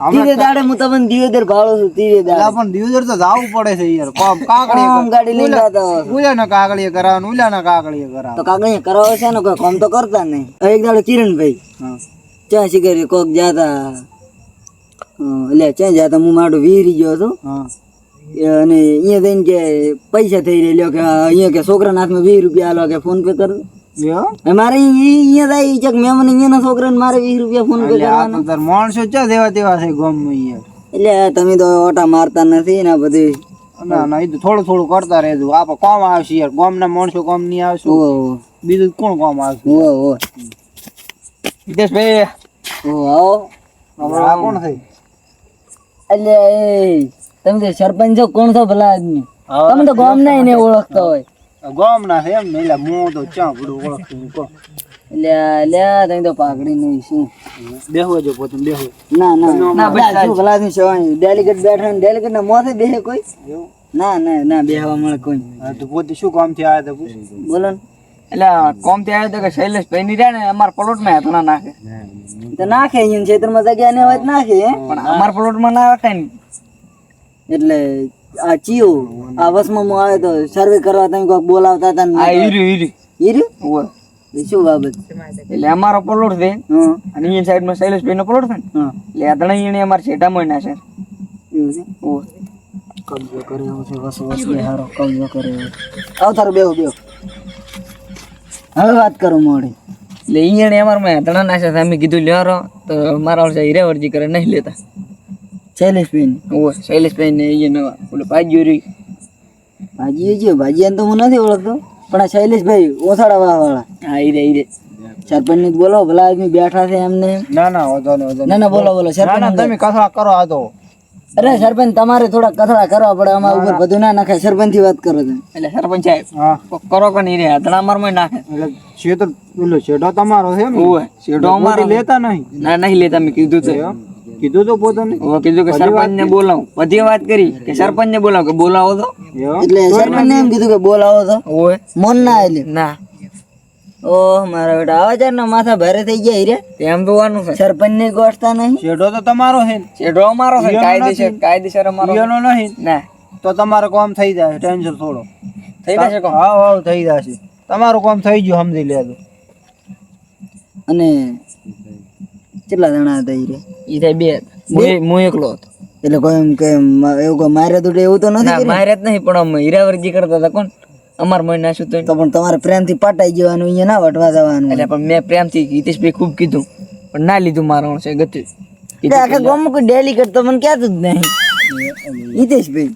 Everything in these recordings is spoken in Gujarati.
ધીરે દાડે હું તમને દિયોદર ભાળું છું ધીરે દાડે પણ દિયોદર તો જાવું પડે છે યાર કાકડી ગાડી લઈને જતા ઉલ્યા ના કાકડીએ કરાવવાનું ઉલ્યા ના કાકડીએ કરાવ તો કાગળિયા કરાવે છે ને કોઈ કામ તો કરતા નહીં એક દાડે કિરણભાઈ ચા શિકારી કોક જાતા એટલે ચા જાતા હું મારું વીરી ગયો હતો અને અહીંયા જઈને કે પૈસા થઈ રહ્યા કે અહીંયા કે છોકરાના હાથમાં 20 રૂપિયા આલો કે ફોન પે કરો મારે અહીંયા થાય ચક મેં મને અહીંયાના છોકરાને મારે 20 રૂપિયા ફોન પે કરવાના તાર માણસો ચા દેવા તેવા છે ગામમાં યાર એટલે તમે તો ઓટા મારતા નથી ને બધી ના ના એ તો થોડું થોડું કરતા રહેજો આપણે કોમ આવશે યાર ગામના માણસો કોમ નહીં આવશે બીજું કોણ કોમ આવશે હિતેશભાઈ આવો આ કોણ થઈ એટલે તમે તો સરપંચ છો કોણ છો ભલા આદમી તમે તો ગામ ના એને ઓળખતા હોય ગામ ના છે એમ ને એટલે હું તો ચા બધું ઓળખતું કો એટલે તમે તો પાઘડી નહીં શું બેહવો જો પોતે બેહવો ના ના ના શું ભલા આદમી છે ડેલિગેટ બેઠા ને ડેલિગેટ ના મોથે બેહે કોઈ ના ના ના બેહવા મળે કોઈ તો પોતે શું કામ થી આવ્યા હતા પૂછ બોલો ને એટલે કોમ થી આવ્યો તો કે શૈલેષભાઈ ની રહ્યા ને અમારા પ્લોટ માં હતા નાખે તો નાખે અહીંયા ક્ષેત્રમાં જગ્યા ને હોય તો નાખે પણ અમારા પ્લોટ માં ના નાખે ને એટલે આ ચિયો આ વસમાં હું આવ્યો તો સર્વે કરવા તમે કોઈક બોલાવતા હતા આ હીરી હીરું શું બાબત એટલે અમારો પ્લોટ છે અને અહીંયા સાઈડ માં શૈલેષભાઈ નો પ્લોટ છે ને એટલે આ ત્રણેય એને અમારા છેટા માં નાખે એવું છે કબજો કર્યો છે વસ ને હારો કબજો કર્યો આવ તારો બેહો હવે વાત કરો મોડી એટલે અહીંયા ને અમારા માં ત્રણ નાખે અમે કીધું લ્યો તો મારા ઓળશે હીરાવરજી કરે નહીં લેતા શૈલેષભાઈ ને અહીંયા ઓલો ભાજી ભાજી તો હું નથી ઓળખતો પણ આ શૈલેષભાઈ ઓછાડા વાળા હા હીરે સરપંચ ને બોલો ભલા આદમી બેઠા છે એમને ના ના વાંધો નહીં ના બોલો સરપંચ તમે કથા કરો આ તો અરે સરપંચ તમારે થોડા કથળા કરવા પડે અમારા ઉપર બધું ના નાખે સરપંચ થી વાત કરો તમે એટલે સરપંચ સાહેબ કરો કે નહીં રે ત્રણ અમારા માં નાખે એટલે શેઠો પેલો શેઠો તમારો છે ને શેઠો અમારો લેતા નહીં ના નહીં લેતા મેં કીધું તો કીધું તો પોતાને કીધું કે સરપંચ ને બોલાવો બધી વાત કરી કે સરપંચ ને બોલાવો કે બોલાવો તો એટલે સરપંચ ને એમ કીધું કે બોલાવો તો મન ના આવેલી ના ઓહ મારા બેટા આવા ચાર ના માથા ભારે થઈ ગયા હીરે એમ જોવાનું છે સરપંચ ને ગોઠતા નહીં શેઠો તો તમારો છે શેઠો અમારો છે કાયદેસર અમારો ઈયોનો નહીં ના તો તમારો કામ થઈ જાય ટેન્શન થોડો થઈ જશે કોમ હા થઈ જશે તમારું કામ થઈ ગયું સમજી લેજો અને કેટલા જણા હતા હીરે ઈ થાય બે હું એકલો હતો એટલે કોઈ એમ કે એવું કોઈ મારે તો એવું તો નથી મારે જ નહીં પણ અમે હીરાવરજી કરતા હતા કોણ અમાર મય નાશું તો પણ તમારે પ્રેમથી પટાઈ જવાનું અહીંયા ના વટવા જવાનું એટલે પણ મેં પ્રેમથી હિતેશભાઈ ખૂબ કીધું પણ ના લીધું મારો છે ગતિ આખા ગામમાં કોઈ ડેલિકેટ તો મને કહેતું જ નહીં હિતેશભાઈ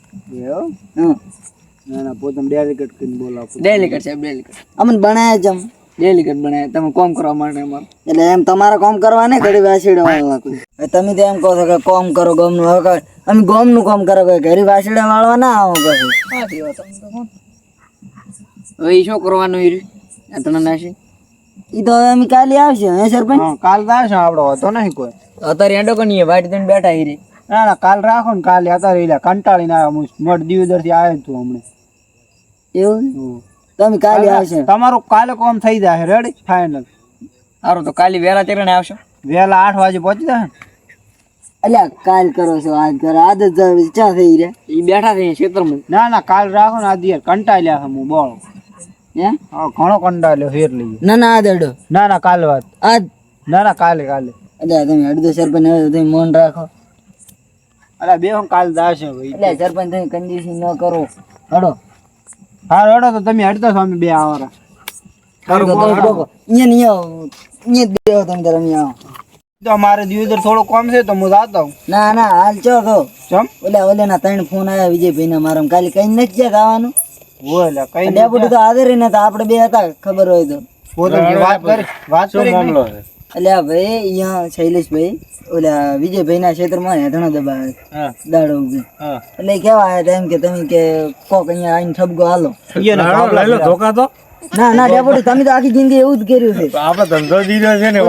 ના ના પોતાને ડેલિકેટ કરીને બોલાવો ડેલિકેટ સાહેબ ડેલિકેટ અમને બનાયા છે ડેલિકેટ બનાવ્યા તમે કોમ કરવા માટે અમારે એટલે એમ તમારા કામ કરવા ને ઘડી વાસીડા વાળવા તમે તો એમ કહો છો કે કામ કરો ગામનું હવે અમે ગામનું કામ કરો ઘડી વાસીડા વાળવા ના આવો પછી હવે શું કરવાનું એ તને નાશી ઈ તો હવે અમે કાલે આવશે હે સરપંચ કાલ આવશે આપડો હતો નહીં કોઈ અત્યારે એડો કની વાટ દઈને બેઠા હીરે ના ના કાલ રાખો ને કાલે અત્યારે એટલે કંટાળીને આવ્યો હું મઠ દિવદર થી આવ્યો તું હમણે એવું તમે કાલે આવશે તમારું કાલે કામ થઈ જાય રેડી ફાઇનલ સારું તો કાલે વેલા તેરણે આવશો વહેલા 8 વાગે પહોંચી જાય અલ્યા કાલ કરો છો આજ કરો આજ જ ચા થઈ રે ઈ બેઠા છે ક્ષેત્રમાં ના ના કાલ રાખો ને આજે કંટાળ્યા છે હું બોલો હે ઘણો કંટાળ્યો ફેર લઈએ ના આજ અડો ના ના કાલે વાત આજ ના કાલે અલ્યા તમે અડધો સરપંચ હવે તમે મૌન રાખો અરે બે હું કાલ દાશે ભાઈ એટલે સરપંચ તમે કંજૂસી ન કરો હડો હા રડો તો તમે હડતો છો અમે બે આવરા તો મારે દિવદર થોડું કામ છે તો હું જાતો હું ના હાલ ચો તો ચમ ઓલે ના 3 ફોન આવ્યા વિજયભાઈ ના મારા કાલે કઈ નથી જ્યાં આવવાનું ઓલે કઈ ડેપુટી તો હાજર નતા આપણે બે હતા ખબર હોય તો પોતાની વાત કરી મામલો છે એટલે આ ભાઈ અહીંયા શૈલેષભાઈ ઓલા વિજયભાઈ ના ક્ષેત્રમાં હેઠણો દબાવે દાડો ઉભી એટલે કેવા આવ્યા એમ કે તમે કે કોક અહીંયા આઈને ઠપકો હાલો ધોકા તો ના ડેપુટી તમે તો આખી જિંદગી એવું જ કર્યું છે આપણે ધંધો દીધો છે ને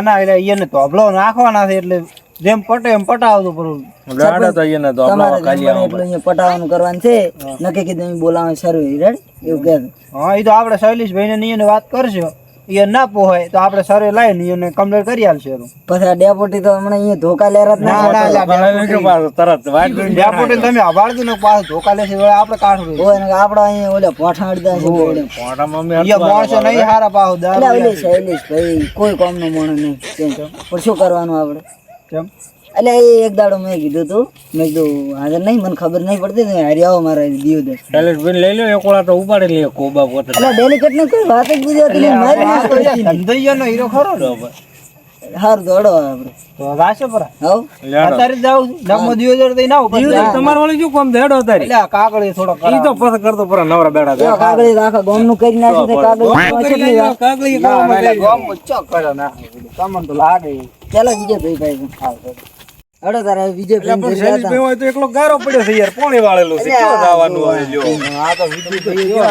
ના એટલે એને તો અબલો નાખવાના છે એટલે જેમ પટે એમ પટાવતો પડું પટાવવાનું કરવાનું છે નક્કી કે તમે બોલાવે સર્વે રેડ એવું કે હા એ તો આપણે શૈલેષભાઈ ને વાત કરશો એ ના પોહાય તો આપણે સરે લાવીને એને કમ્પ્લીટ કરી આલશે એનું. પછી આ ડેપોટી તો હમણાં અહીંયા ધોકા લેરા જ ના ના ના ડેપોટી તમે આભાળજો ને પાછું ધોકા લેશે વળી આપણે કાઢવું હોય ને આપણે અહીંયા ઓલા પોઠા અડધા છે બેડે. એ માણસો નહીં હારા પાછું એટલે દારૂ ઓલે શૈલેષ ભાઈ કોઈ કામનો માણસ નહીં કેમ પણ શું કરવાનું આપણે કેમ એટલે એ એક દાડો મેં કીધું તું મેં કીધું હાજર નહીં મને ખબર નહીં પડતી ને હારી આવો મારા દિયોદર એટલે ડેલિકેટ ને કોઈ વાત જ ગુજરાતી નહીં મારી ના કોઈ ધંધૈયાનો હીરો ખરો ને હાર દોડો આપણે તો રાશે પર હવ અત્યારે જ જાવ નમો દિવસ દઈ ના ઉપર તમાર વાળી શું કામ દેડો તારી એટલે આ કાકડી થોડો ઈ તો પછી કરતો પૂરા નવરા બેડા જો કાગળી આખા ગામનું કરી નાખ્યું છે કાગળી કાગલી તમને તો લાગે ચાલો વિજય ભાઈ ભાઈ હડો તારા વિજય ભાઈ હોય તો એકલો ગારો પડ્યો છે યાર પોણી વાળેલું છે ક્યાં જવાનું હવે લ્યો આ તો વિજય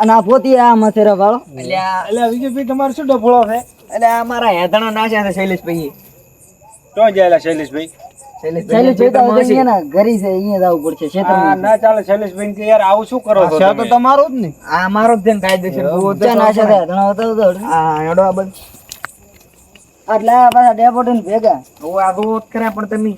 અને આ પોતી આ મથેરા વાળો એટલે વિજયભાઈ તમારે શું ડફોળો છે એટલે આ મારા હેધણો નાખ્યા છે શૈલેષભાઈ ક્યાં જાય શૈલેષભાઈ શૈલેષભાઈ તો હવે અહીંયાના ઘરે છે અહીંયા જવું પડશે આ ક્ષેત્રમાં ના ચાલે શૈલેષભાઈ કે યાર આવું શું કરો છો તો તમે? તમારું જ ને આ મારો જ ધ્યાન કાયદેસર ક્યાં નાખ્યા હતા હેધણો હતો તો આ હેડો આ બંધ એટલે આ પાછા ડેપોટીને ભેગા ઓ આ રોજ કરે પણ તમે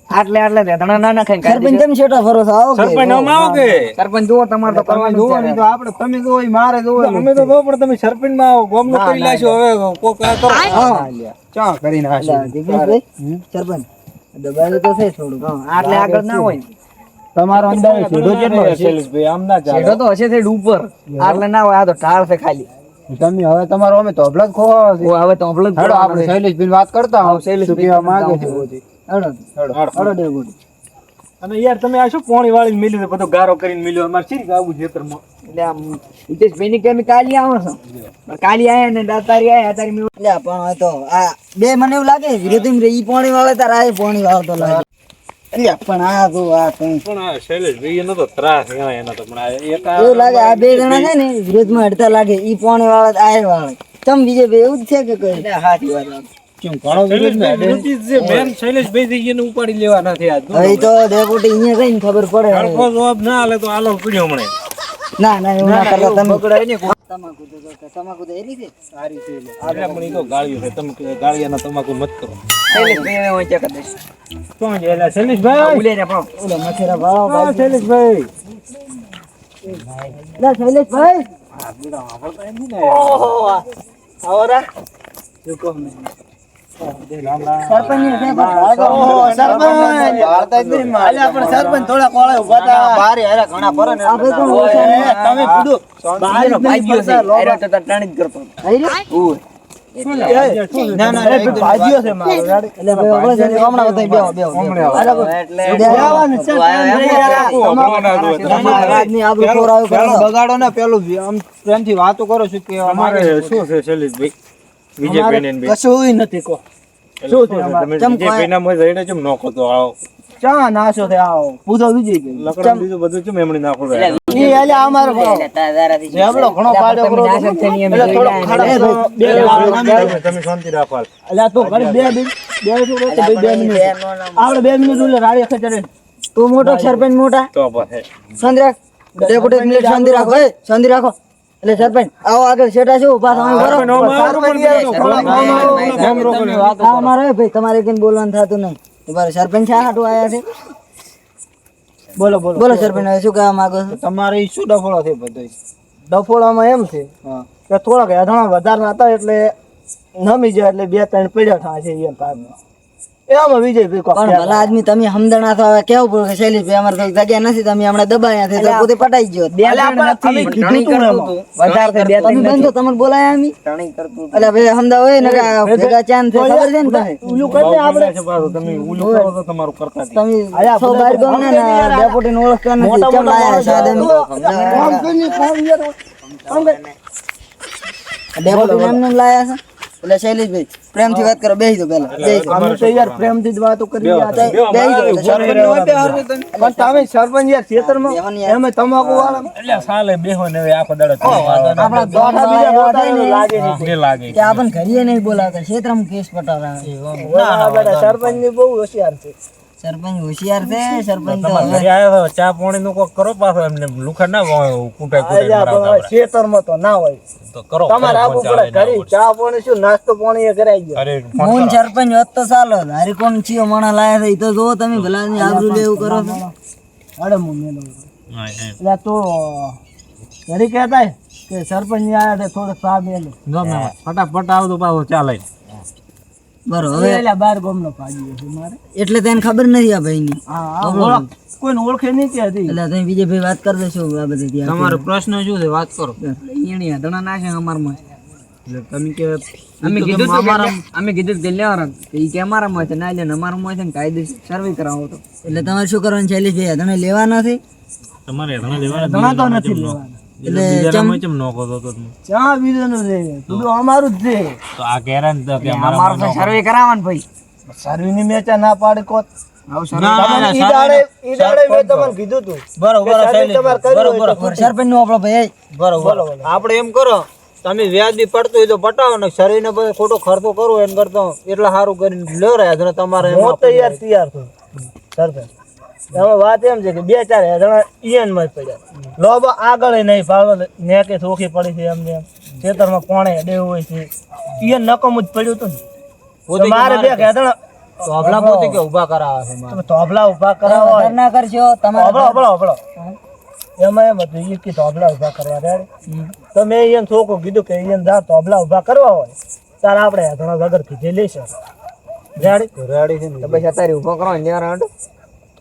આટલે ધણા ના નાખે સરપંચ કેમ છેટા ફરો છો આવો કે સરપંચ નામ આવો કે સરપંચ જુઓ તમારે તો તમે જોવો નહીં તો આપણે તમે જોવો ઈ મારે જોવો અમે તો જો પણ તમે સરપંચ માં આવો ગોમ નું કરી લાશો હવે કોક આ કરો ચા કરીને આશે જગદીશભાઈ સરપંચ દબાયેલું તો છે થોડું આટલે આગળ ના હોય તમારો અંદાજ સીધો કેટલો હશે શૈલેષભાઈ આમ ના ચાલે છેડો તો હશે છે ઉપર આટલે ના હોય આ તો ઢાળ છે ખાલી તમે હવે તમારો અમે તો અબલગ ખોવા છે હવે તો અપલોડ હેડો આપણે શૈલેષભાઈ વાત કરતા હોવ શું કહેવા માંગે છે બધી હડો ડેપોટી અને યાર તમે આ શું પોણી વાળી મિલ્યું બધો ગારો કરીને મિલ્યો અમાર શી આવું ખેતરમાં એટલે આમ હિતેશભાઈ ની કેમ કાલી આવો છો કાલી આયા ને દાતારી આયા તારી મેં એટલે પણ હવે તો આ બે મને એવું લાગે વિરોધી રે ઈ પોણી વાળે તાર આ પોણી વાળો તો લાગે એટલે પણ આ તો આ કઈ પણ આ શૈલેષભાઈ એનો તો ત્રાસ એનો તો પણ આ એક આ એવું લાગે આ બે જણા છે ને વિરોધમાં હડતા લાગે ઈ પોણી વાળે આ વાળે તમ બીજે બે એવું જ છે કે કઈ સાચી વાત કેમ ઘણો વિરોધ ને વિરોધી જે મેન શૈલેષભાઈ એને ઉપાડી લેવા નથી આ હવે તો ડેપોટી અહીંયા કઈ ખબર પડે હરખો જવાબ ના આલે તો આલો પીડ્યો હમણે ના ના એવું ના કરતા તમે પકડાય ને તમાકુ તો એરી છે સારી છે આપણે પણ ઈ તો ગાળ્યો છે તમે કે ગાળિયાના તમાકુ મત કરો શૈલેષભાઈ હું ચેક કરી દઈશ કોણ છે એલા શૈલેષભાઈ ઉલે રે પાવ ઓલો મથેરા વાળો હા, ભાઈ શૈલેષભાઈ લા શૈલેષભાઈ આવરા સરપંચ ને સરપંચ થોડા કોળે ઉભા હતા બારે હારા ઘણા પર ને આપણે તો ઓછા ને. તમે પૂડો બારનો ભાગ્યો છે આયરો તો તાર ટાણી જ કરતો ના ના ભાજીઓ છે મારો એટલે ભાઈ આપણે છે ને હમણાં બધાય બેહો તમારા રાજની આબરૂ ખોરાયું કરો બગાડો ને પેલું આમ પ્રેમથી વાતો કરો છું કે અમારે શું છે શૈલેષભાઈ વિજયભાઈ ને કશું નથી કો શું છે તમે વિજયભાઈ ના મોય જઈને કેમ નોખો તો આવો ચા નાશો થે આવો પૂછો વિજય કે લકડા બીજું બધું કેમ એમણે નાખો રે ઈ એટલે અમારો જેવડો ઘણો પાડ્યો કરો એટલે થોડો ખાડા તમે શાંતિ રાખો એટલે તો ઘડી બે મિનિટ આપણે 2 મિનિટ એટલે રાડી ખેતરે તું મોટો સરપંચ મોટા તો પછી શાંતિ રાખ ડેપોટી મિનિટ શાંતિ રાખો એ શાંતિ રાખો એટલે સરપંચ આવો આગળ શેટા છો પાછા અમે બરો હા મારે ભાઈ તમારે કઈ બોલવાનું થતું નહીં તમારે સરપંચ શા હાટુ આયા છે બોલો બોલો બોલો સરપંચ હવે શું કહેવા માંગો છો તમારે ઈ શું ડફોળો છે બધો ડફોળામાં એમ છે કે થોડાક હેઠાણા વધારે હતા એટલે નમી જાય એટલે 2-3 પડ્યા થા છે એ તારમાં એમાં વિજયભાઈ કોક પણ ભલા આદમી તમે હમદણા તો હવે કેવું પડે કે શૈલેષભાઈ અમારે તો જગ્યા નથી તમે હમણાં દબાયા છે તો પોતે પટાઈ ગયો અમે કીધું તું એમાં. તમે બંધો તમને બોલાયા અમી એટલે ભાઈ હમદા હોય ને કે આ ભેગા ચાંદ છે ખબર છે ને તમે ઓલું કરીને આપણે છે પાછું તમે ઓલું કરો તો તમારું કરતા જ. તમે સો બાર ગામ ને ડેપોટી ને ઓળખતા નથી કેમ લાયા છે આદમી ડેપોટી એમને એમ લાયા છે એટલે શૈલેષભાઈ પ્રેમથી વાત કરો બેસી દો પેલા બેસી દો. અમે તો યાર પ્રેમથી જ વાતો કરી રહ્યા હતા. બેસી દો પણ તમે સરપંચ યાર ખેતરમાં એમે તમાકુ વાળા એટલે સાલે બેહો ને હવે આખો દાડો આપણા દોઢા બીજા બોલતા હોય ને લાગે નહીં. ને લાગે કે આપણને ઘડીએ નહીં બોલાવતા ક્ષેત્રમાં કેસ પટાવતા ના બેટા સરપંચ ની બહુ હોશિયાર છે સરપંચ હોશિયાર છે. સરપંચ તો તમારે હવે ઘરે આવ્યો ચા પાણી નું કોક કરો પાછો એમને લુખા ના કૂટાય આલ્યા પણ હવે ખેતરમાં તો ના હોય. તો કરો તમારે આવવું પડે ઘરે. ચા પાણી શું નાસ્તો પાણી એ કરાઈ ગયો. અરે હું સરપંચ હોત તો ચાલો. હારી કોણ ચિયો માણા લાયા છે ઈ તો જોવો તમે. ભલા ની આબરૂ લેવું કરો છો. અરે મું એટલે તો ઘરે કહેતા કે સરપંચ ની આયા છે થોડોક ચા મેલો. ફટાફટ આવો તો પાછો ચા લઈ બરોબર હવે એટલે બાર ગામનો ભાગ્યો છે મારે. એટલે તેને ખબર નથી આ ભાઈ ની. હા કોઈને ઓળખે નહીં ત્યાંથી. એટલે તમે બીજે ભાઈ વાત કરી દેશો આ બધી ત્યાં. તમારો પ્રશ્ન શું છે વાત કરો. એની હદણા નાખે અમારમાં. એટલે તમે કે અમે કીધું કે લેવાના એ કે અમારામાં છે ના લે ને અમારામાં છે ને કાયદેસર સર્વે કરાવો તો. એટલે તમારે શું કરવાનું છે શૈલેષભાઈ? તમે લેવા નથી તમારે ઘણા લેવાના ઘણા તો નથી લેવાના. એટલે બીજામાં કેમ નોખો તો તમે? ચા બીજાનું છે બધું અમારું જ છે. તો આ કહેરા ને તો કે અમારો તો સર્વે કરાવવાનું ભાઈ. સર્વીની મેચા ના પાડે કોત. આવું સર્વે તમને ઈ દાડે મેં તમને કીધું તું. બરોબર સરપંચ નું આપણો ભાઈ બરોબર આપણે એમ કરો તમે વ્યાજબી પડતું હોય તો પટાવો ને શરીરને પછી ખોટો ખર્ચો કરવો એને કરતો એટલા સારું કરીને લ્યો રહ્યા છે ને તમારે હું તૈયાર છું સરપંચ. એમાં વાત એમ છે કે 2-4 જણા ઈયનમાં જ પડ્યા. લોબ આગળ નહીં ફાળો નેકે થોખી પડી છે એમને એમ ખેતરમાં કોણે દેવું હોય છે ઈયન નકમ જ પડ્યું હતું ને. તો મારે 2 જણા તોબલા પોતે કે ઊભા કરાવે છે મારે. તમે તોબલા ઉભા કરાવો ઘર ના કરશો તમારે. હબળો એમાં એમ હતું ઈ કે તોબલા ઉભા કરવા રેડી. તો મેં ઈયન થોકું કીધું કે ઈયન જા તોબલા ઉભા કરવા હોય તાર આપણે ઘણા વગર કીધે લઈશું રેડી છે ને. તો પછી અત્યારે ઉભો કરો ને લેવા રાંડો.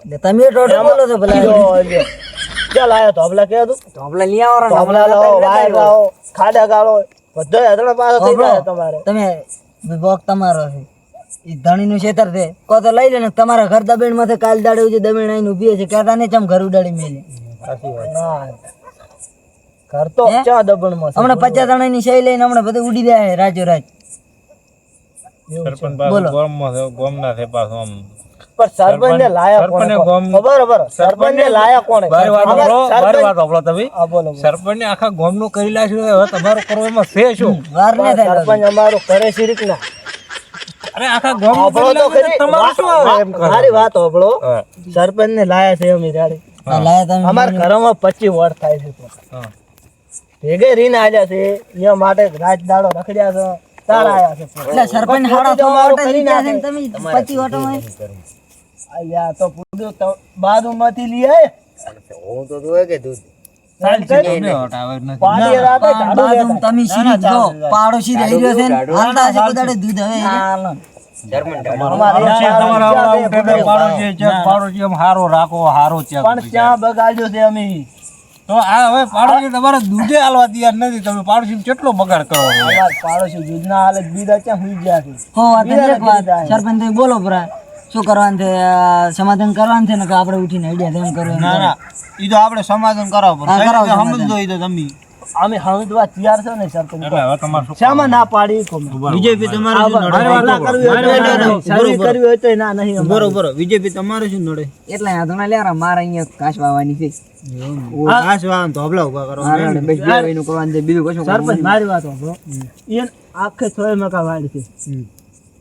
એટલે તમે ટોટો બોલો છો ભલા. ચાલ આયો તોબલા કે હતું તો આપણે લઈ આવો તોબલા લાવો વાયર લાવો ખાડા ગાળો બધો હેદણા પાસે થઈ જાય તમારે. તમે વિભાગ તમારો છે ઈ ધણી નું ખેતર છે કો તો લઈ લે ને તમારા ઘર દબેણ માંથી કાલ દાડે જે દબેણ આઈને ઉભી છે કહેતા નહીં ચમ ઘર ઉડાડી મેલે. ના ઘર તો ચા દબણમાં છે. હમણાં 50 જણા ની સહી લઈને હમણાં બધું ઉડી જાય રાજો રાજ. સરપંચ પાછો ગોમમાં છે ગોમના છે પાછો આમ પણ સરપંચ ને લાયા કોણે? બરાબર સરપંચ ને લાયા કોણે? બોલો સરપંચ ને આખા ગામ નું કરી લાગ્યું હવે તમારું કરવું એમાં છે શું? વાર ને થાય સરપંચ અમારું કરે છે રીતના. અરે આખા ગામ નું સાંભળો તો ખરી. તમારું શું આવે એમ કરો? મારી વાત સાંભળો. સરપંચ ને લાયા છે અમે રેડી. લાયા તમે અમારા ઘરમાં 25 વોટ થાય છે તો. હા. ભેગે રીને આલ્યા છે એના માટે રાત દાડો રખડ્યા છે તારા આયા છે. એટલે સરપંચ હાડા તો ઓટા જીત્યા છે ને તમે 25 ઓટામાં. અલ્યા તો પૂરું તો બાજુમાંથી લઈ આય. હું તો જોયે કે દૂધ પાડી રાતે ઢાડુ બાજુ તમે સીરી જો પાડોશી રહી રહ્યો છે ને હાલતા હશે બધાડે દૂધ હવે હાલો. પાડોશી હારો રાખો હારો ચેક પણ ત્યાં બગાડ્યો છે અમે. તો આ હવે પાડોશી તમારે દૂધે આલવા તૈયાર નથી તમે પાડોશી કેટલો બગાડ કરો છો? અમાર પાડોશી દૂધના હાલે બીજા ક્યાં હુઈ ગયા છે. હો વાત એક વાત સરપંચ ભાઈ બોલો ભરા શું કરવાનું છે? સમાધાન કરવાનું છે ને કે આપણે ઉઠીને આઈડિયા તેમ કરવું? ના ના ઈ તો આપણે સમાધાન કરાવો હા, કરાવો પડે સમાધાન. સમજો ઈ તો તમે અમે સમજવા તૈયાર છે ને સરપંચ. એટલે હવે તમારે શું શામાં ના પાડી કોમ? બીજેપી તમારે શું નડે? ના કરવી હોય તો સર્વે કરવી હોય તો ના નહીં અમારે. બરોબર બીજેપી તમારે શું નડે? એટલે આ ધણા લેરા મારે અહીંયા કાચ વાવવાની છે. આશ વાહન તો હબલા ઉભા કરો મારે બસ બે વહીનું કરવાનું છે બીજું કશું સરપંચ મારી વાત સાંભળો. ઈયન આખે 6 મકા વાડ છે.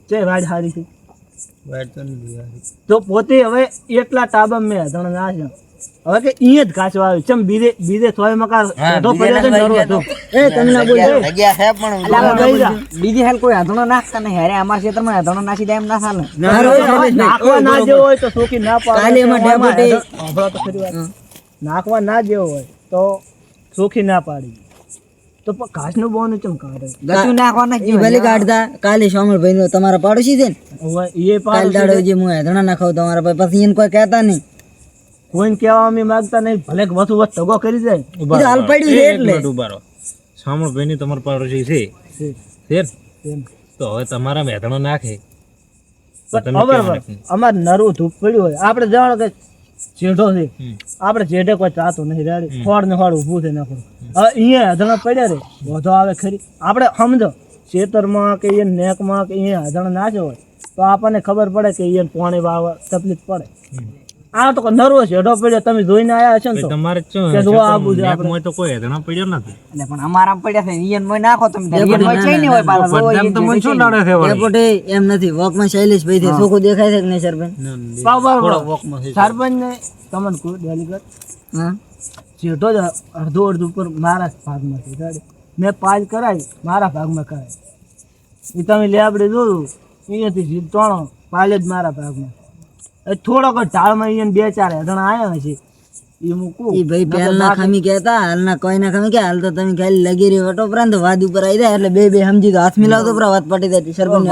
છે વાડ હારી છે વાઈટ તો નથી યાર. તો પોતે હવે એટલા ટાબા મેં ધણ ના છે. હવે કે ઈ જ કાચવા આવ્યું ચમ બીજે 6 મકા હેઠો પડ્યો છે નરો હતો. એ તમને ના બોલ બીજી હાલ કોઈ આધણો નાખતા નહીં. અરે અમારા ક્ષેત્રમાં આધણો નાખી દે એમ ના ચાલે. નાખવા ના જેવો હોય તો સોકી ના પાડે. કાલે એમાં ડેપોટી સાંભળો તો ખરી વાત. નાખવા ના જેવો હોય તો સોખી ના પાડી. તો પણ ઘાસનું બોનું ચમ કાઢે? ગતું નાખવાના જ ઈ ભલે કાઢતા કાલે સોમલભાઈ નો તમારા પાડોશી છે ને હવે એ કાલ પાડે દાડો જે હું હેધણા નાખાવ તમારા પાસે પછી એને કોઈ કહેતા નહીં. કોઈને કહેવા અમે માંગતા નહીં. ભલે વધુ વધુ ટગો કરી જાય. ઈ તો હાલ પડ્યું છે એટલે સામણભાઈ ની તમારા પાડોશી છે છે ને? તો હવે તમારા મેથણો નાખે તો તમે ખબર કેવા હોય નાખો? અમારે નરવું ધૂપ પડ્યું હોય આપણે જાણો કે જેઠો છે આપણે જેઠે કોઈ ચાતો નહીં રેડી ફોડ ને ફોડ ઊભું થઈ નાખું. હવે અહીંયા હધણા પડ્યા રે વધો આવે ખરી. આપણે સમજો ખેતરમાં કે એ નેકમાં કે અહીંયા હધણા નાખ્યો હોય તો આપણને ખબર પડે કે અહીંયા પાણી વાવવા તકલીફ પડે. આ તો નર્વસ હેડો પડ્યો તમે જોઈને આયા હશો ને તો તમારે શું કે જોવા આવું છે આપણે મેપમાં તો કોઈ હેદણા પડ્યો નથી. એટલે પણ અમારા પડ્યા છે ઈયન મોય નાખો તમે ઈયન મોય છે નહીં હોય પાછો બધાને તો મને શું નડે છે વળી? ડેપોટે એમ નથી વોકમાં શૈલેષભાઈ થી ચોખ્ખું દેખાય છે કે નહીં સરપંચ? સરપંચ ને તમને કોઈ ડેલિગેટ હા જેઠો જ અડધો ઉપર મારા ભાગમાં છે ગાડી મેં 5 કરાવી મારા ભાગમાં કરાવી એ તમે લેબડે જોયું અહીંયાથી જીત તોણો 5 જ મારા ભાગમાં એ થોડોક જ ઢાળમાં અહીંયા 2-4 હેદણા આવ્યા છે એ મૂકું ઈ ભાઈ પહેલના ખામી કહેતા હાલના કોઈના ખામી કે હાલ તો તમે ખાલી લગી રહ્યો વટો ઉપરાંત વાત ઉપર આવી જાય એટલે બે સમજી તો હાથ મિલાવતો ઉપર વાત પટી જાય સરપંચ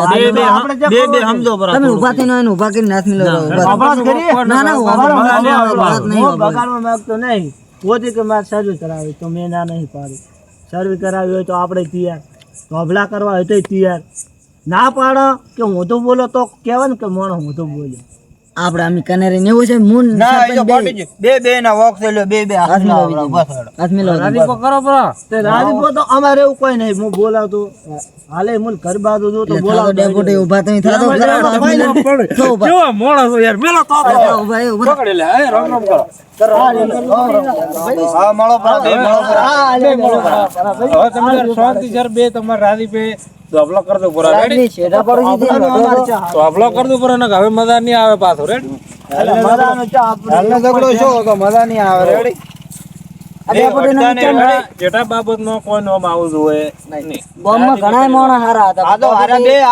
બે સમજો પર તમે ઉભા થઈને એને ઉભા કરીને હાથ મિલાવો અભ્યાસ કરીએ ના ના વાત નહીં હું બગાડવા માંગતો નહીં પોતે કે મારે સર્વિસ કરાવી તો મેં ના નહીં પાડી સર્વિસ કરાવી હોય તો આપણે તૈયાર ધોબલા કરવા હોય તો તૈયાર ના પાડો કે હું તો બોલો તો કહેવાય ને કે મોણો હું તો બોલ્યો આપણે આમ કનેરી ને એવું છે મૂન બે ના વોક થઈ લ્યો બે હાથ મિલાવો બસ હાથ મિલાવો રાજીપો કરો બરો. તે રાજીપો તો અમારે એવું કોઈ નહીં હું બોલાવતો હાલે મુલ ઘર બાજુ જો તો બોલાવતો ડેપોટે ઉભા તમે થાતો કેવો મોણસ હોય યાર, મેલો તો આપો. ભાઈ ઉભા પકડી લે, એ રામ રામ કરો. હા મળો પર બે મળો પર હવે તમે યાર શાંતિ સર બે તમારે રાજીપે ધોબલો કરી દો પૂરા. રેડી? ની છેડા પડી દીધી ધોબલો કરી દો પૂરા, ને હવે મજા નહીં આવે પાછો. રેડી? મજાનો ચા આપણે હાલનો ઝઘડો શું તો મજા નહીં આવે રેડી જેટા બાબત નો કોઈ નોમ આવું જોઈએ નહીં. બોમ્બમાં ઘણા માણસ હારા હતા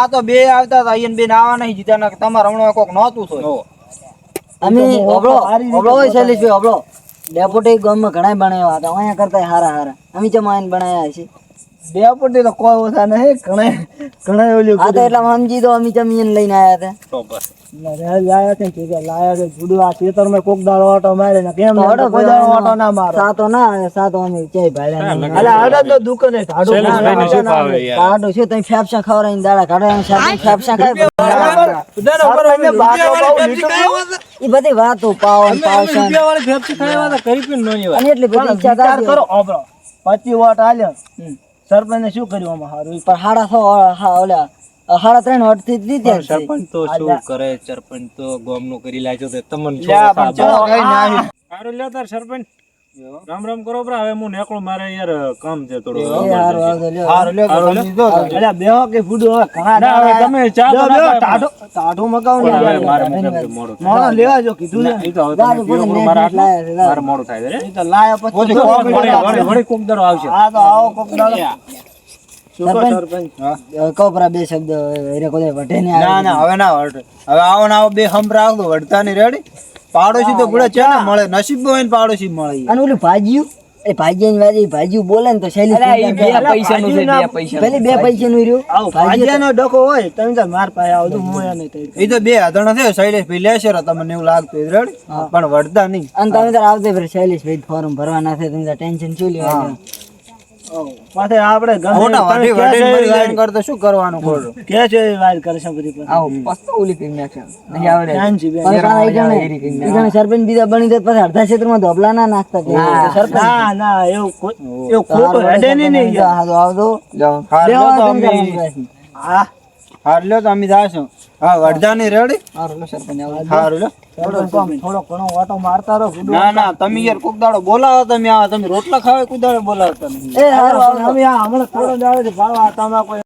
આ તો બે આવતા હતા અહીંયા બે આવા નહીં જીતા ને તમારે હમણાં કોક નહોતું thôi અમે ઓબળો હોય શૈલેષભાઈ ઓબળો ડેપોટી ગામમાં ઘણા બનાવ્યા હતા અહીંયા કરતા હારા હારા અમે ચમાઈને બનાવ્યા છે ડેપોટી તો કોઈ ઓછા નહીં ઘણા ઓલી આ તો એટલા સમજી તો અમે ચમીને લઈને આવ્યા હતા તો બસ. લાયા છે કે લાયા છે ગુડુ આ ખેતર માં કોક દાડો ઓટો મારે ને કેમ કોઈ દાડો ઓટો ના મારો સાતો ના આવે સાતો અમે ચાય ભાડ્યા અલે આડા તો દુકાને ઢાડો શૈલેષભાઈને શું ભાવે યાર? કાઢો છે તમે ફેફસા ખવડાવીને દાડા કાઢો એમ સાહેબ ફેફસા ખાય એ બધી વાતો પાવન પાવસન રૂપિયાવાળી ફેફસી ખાવા તો કરી પીને નો એવા. અને એટલી બધી ઈચ્છા વિચાર થાય કરો ઓબળો 25 વોટ આલ્યો સરપંચ ને શું કર્યું આમાં હારું પણ ઓલા 3.5 વોટ થી દીધી છે સરપંચ તો શું કરે? સરપંચ તો ગામનું કરી લાગ્યો તો તમને શું લ્યા ખબર? પણ ચલો કઈ ના આવ્યું સારું લ્યો તાર સરપંચ. રામ રામ કરો બરા. હવે હું નીકળું, મારે યાર કામ છે થોડું. એ હારું આવજો લ્યો હારું લ્યો તો સમજી દો તો. અલે બેહો કે ફૂડો હવે ઘણા ના, હવે તમે ચા તો ના પાય. ટાઢો ટાઢો મગાવ ને હવે મારે મુકામ મોડું થાય. મોણો લેવા જો કીધું ને ઈ તો હવે તમે પીવો બરો, મારે આટલું મારે મોડું થાય છે. રે? એ તો લાયા પછી ઓછી તો કોક વળી કોક દાડો આવશે. આ તો આવો કોક દાડો કપરા બે શબ્દ એરે કોઈ વટે ને ના ના હવે ના વળે. હવે આવો ને આવો બે હમ રાખો વળતા ની રેડી પાડોશી તો ભૂલે છે ને મળે નસીબ હોય ને પાડોશી મળે અને ઓલું ભાજીયું એ ભાજીયાની વાત એ ભાજીયું બોલે ને તો શૈલી પેલી 2 પૈસાનું રહ્યું આવો ભાજીયાનો ડખો હોય તમે તો માર પાસે આવો તો હું એને કહી એ તો બે હાથણ છે શૈલેષ ભાઈ લેશે રે તમને એવું લાગતું હોય રેડી પણ વળતા નહીં અને તમે તાર આવતે ફેર શૈલેષભાઈ ફોર્મ ભરવાના છે તમે તાર ટેન્શન શું લેવા પાછે આપણે મોટા વાટી વાટી મરી જાય ને કરતો શું કરવાનું ખોટું કે છે એ વાત કરશે બધી પછી આવો પસ્તો ઓલી કરી નાખશે નહીં આવડે. ફેન્સી બેન. સરપંચ બીજા બની જાય પછી અડધા ક્ષેત્રમાં ધોબલા ના નાખતા સરપંચ ના ના એવું ખોટું હેડે નહીં યાર. આવતો હાર લ્યો તો અમે હા હાર લ્યો તો અમે જાશું હા વળતા નહીં રેડી સરપંચ હારું લ્યો થોડો ઘણો ઓટો મારતા રહો ગુડુ. ના ના તમે યાર કોક દાડો બોલાવો તમે આ તમે રોટલા ખાવા કોક દાડો બોલાવો તમે એ હારું અમે આ હમણાં થોડો દાડો ભાવ આ તમારા કોઈ